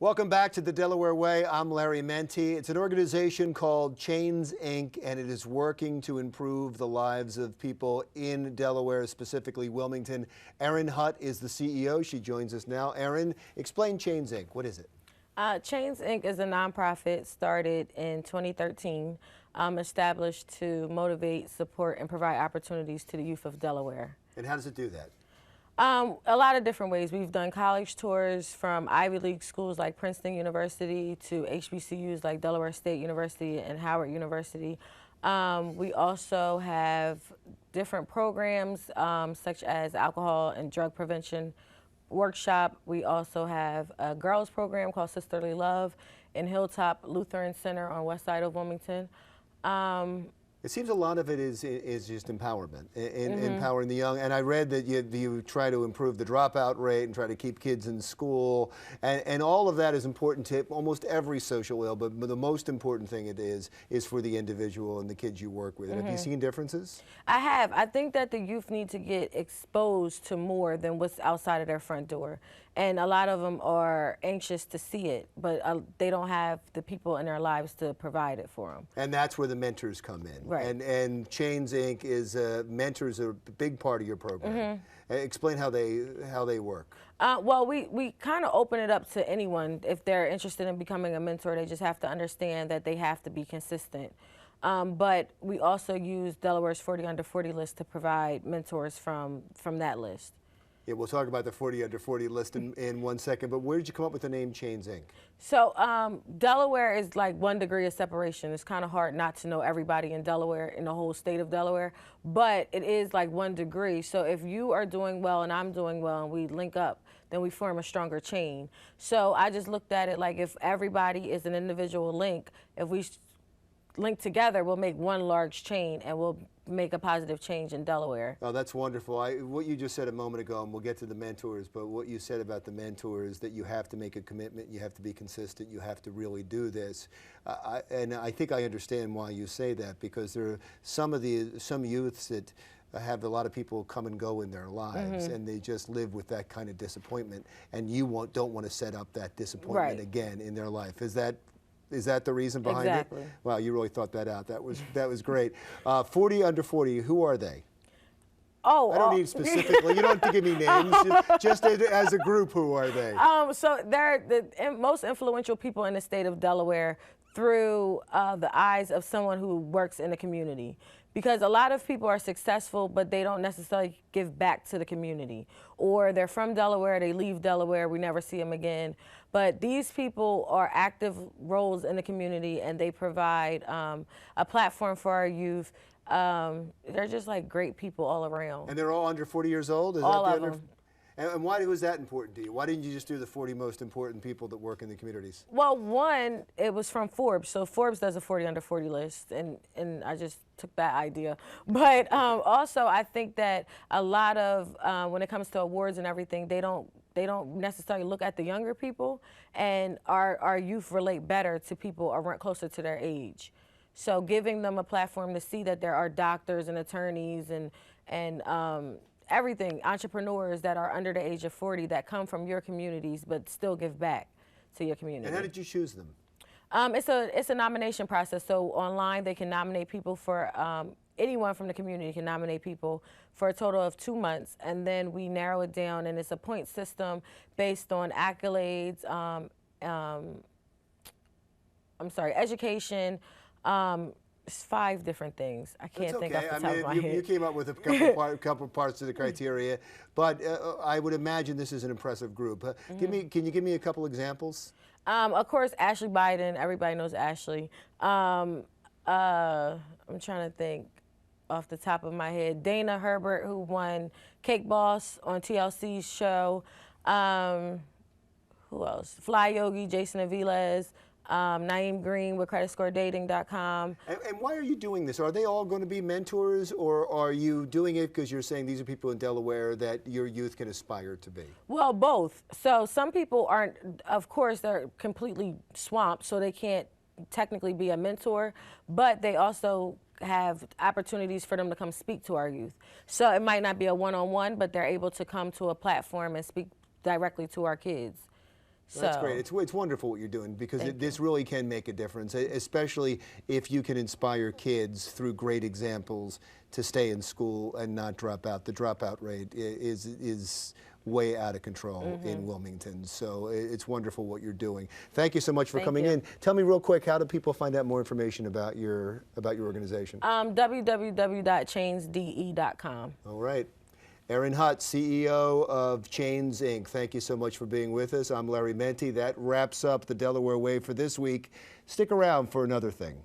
Welcome back to the Delaware Way. I'm Larry Menti. It's an organization called Chains Inc., and it is working to improve the lives of people in Delaware, specifically Wilmington. Erin Hutt is the CEO. She joins us now. Erin, explain Chains Inc. What is it? Chains Inc. is a nonprofit started in 2013, established to motivate, support, and provide opportunities to the youth of Delaware. And how does it do that? A lot of different ways. We've done college tours from Ivy League schools like Princeton University to HBCUs like Delaware State University and Howard University. We also have different programs such as alcohol and drug prevention workshop. We also have a girls program called Sisterly Love in Hilltop Lutheran Center on west side of Wilmington. It seems a lot of it is just empowerment, empowering the young. And I read that you try to improve the dropout rate and try to keep kids in school. And all of that is important to almost every social ill, but the most important thing it is for the individual and the kids you work with. And have you seen differences? I have. I think that the youth need to get exposed to more than what's outside of their front door. And a lot of them are anxious to see it, but they don't have the people in their lives to provide it for them. And that's where the mentors come in. Right. And Chains Inc. is mentors are a big part of your program. Explain how they work. Well, we kind of open it up to anyone. If they're interested in becoming a mentor, they just have to understand that they have to be consistent. But we also use Delaware's 40 under 40 list to provide mentors from that list. Yeah, we'll talk about the 40 under 40 list in 1 second, but where did you come up with the name Chains Inc.? So Delaware is like 1 degree of separation. It's kind of hard not to know everybody in Delaware, in the whole state of Delaware, but it is like 1 degree. So if you are doing well and I'm doing well and we link up, then we form a stronger chain. So I just looked at it like if everybody is an individual link, if we link together, we'll make one large chain and we'll make a positive change in Delaware. Oh, that's wonderful. What you just said a moment ago, and we'll get to the mentors, but what you said about the mentors, that you have to make a commitment, you have to be consistent, you have to really do this. And I think I understand why you say that, because there are some youths that have a lot of people come and go in their lives, and they just live with that kind of disappointment, and you don't want to set up that disappointment again in their life. Is that the reason behind it? Exactly. Wow, you really thought that out. That was great. 40 under 40, who are they? Oh, I don't need specifically. You don't have to give me names. Just as a group, who are they? So they're the most influential people in the state of Delaware through the eyes of someone who works in the community. Because a lot of people are successful, but they don't necessarily give back to the community. Or they're from Delaware, they leave Delaware, we never see them again. But these people are active roles in the community, and they provide a platform for our youth. They're just like great people all around. And they're all under 40 years old? All of them. And why was that important to you? Why didn't you just do the 40 most important people that work in the communities? Well, one, it was from Forbes. So Forbes does a 40 under 40 list, and I just took that idea. But also, I think that a lot of, when it comes to awards and everything, they don't necessarily look at the younger people, and our youth relate better to people around closer to their age. So giving them a platform to see that there are doctors and attorneys and everything, entrepreneurs that are under the age of 40 that come from your communities but still give back to your community. And how did you choose them? It's a nomination process. So online they can nominate people for, anyone from the community can nominate people for a total of 2 months, and then we narrow it down, and it's a point system based on accolades, education, it's 5 different things. I can't think off the top of my head. You came up with a couple parts of the criteria, but I would imagine this is an impressive group. Can you give me a couple examples? Of course, Ashley Biden. Everybody knows Ashley. I'm trying to think off the top of my head. Dana Herbert, who won Cake Boss on TLC's show. Who else? Fly Yogi, Jason Aviles. Naeem Green with creditscoredating.com. And why are you doing this? Are they all going to be mentors, or are you doing it because you're saying these are people in Delaware that your youth can aspire to be? Well, both. So some people aren't, of course, they're completely swamped, so they can't technically be a mentor, but they also have opportunities for them to come speak to our youth. So it might not be a one-on-one, but they're able to come to a platform and speak directly to our kids. That's So, great. It's wonderful what you're doing because Thank this really can make a difference, especially if you can inspire kids through great examples to stay in school and not drop out. The dropout rate is way out of control in Wilmington. So it's wonderful what you're doing. Thank you so much for Thank coming you. in. Tell me real quick, how do people find out more information about your organization? www.chainsde.com. All right. Erin Hutt, CEO of Chains Inc. Thank you so much for being with us. I'm Larry Menti. That wraps up the Delaware Way for this week. Stick around for another thing.